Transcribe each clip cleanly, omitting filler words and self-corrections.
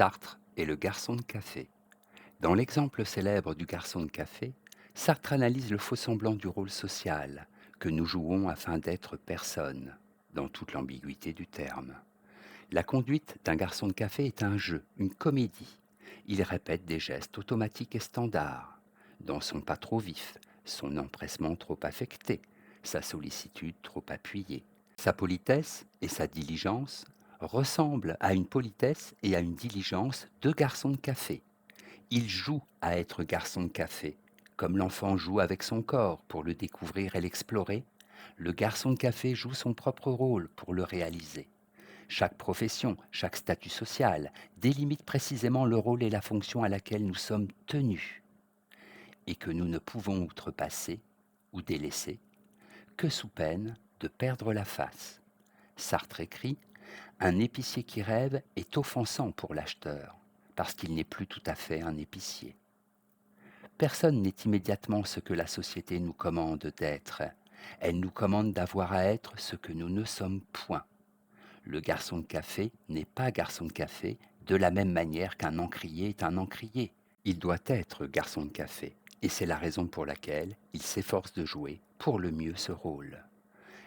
Sartre et le garçon de café. Dans l'exemple célèbre du garçon de café, Sartre analyse le faux-semblant du rôle social que nous jouons afin d'être personne, dans toute l'ambiguïté du terme. La conduite d'un garçon de café est un jeu, une comédie. Il répète des gestes automatiques et standards, dans son pas trop vif, son empressement trop affecté, sa sollicitude trop appuyée. Sa politesse et sa diligence ressemblent à une politesse et à une diligence de garçon de café. Il joue à être garçon de café, comme l'enfant joue avec son corps pour le découvrir et l'explorer. Le garçon de café joue son propre rôle pour le réaliser. Chaque profession, chaque statut social délimite précisément le rôle et la fonction à laquelle nous sommes tenus et que nous ne pouvons outrepasser ou délaisser que sous peine de perdre la face. Sartre écrit: un épicier qui rêve est offensant pour l'acheteur, parce qu'il n'est plus tout à fait un épicier. Personne n'est immédiatement ce que la société nous commande d'être. Elle nous commande d'avoir à être ce que nous ne sommes point. Le garçon de café n'est pas garçon de café de la même manière qu'un encrier est un encrier. Il doit être garçon de café, et c'est la raison pour laquelle il s'efforce de jouer pour le mieux ce rôle.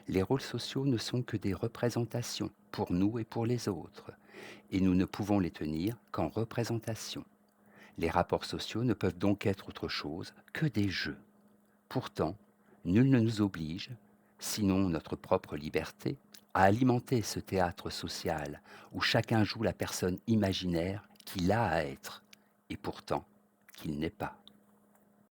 Les rôles sociaux ne sont que des représentations pour nous et pour les autres, et nous ne pouvons les tenir qu'en représentation. Les rapports sociaux ne peuvent donc être autre chose que des jeux. Pourtant, nul ne nous oblige, sinon notre propre liberté, à alimenter ce théâtre social où chacun joue la personne imaginaire qu'il a à être, et pourtant qu'il n'est pas.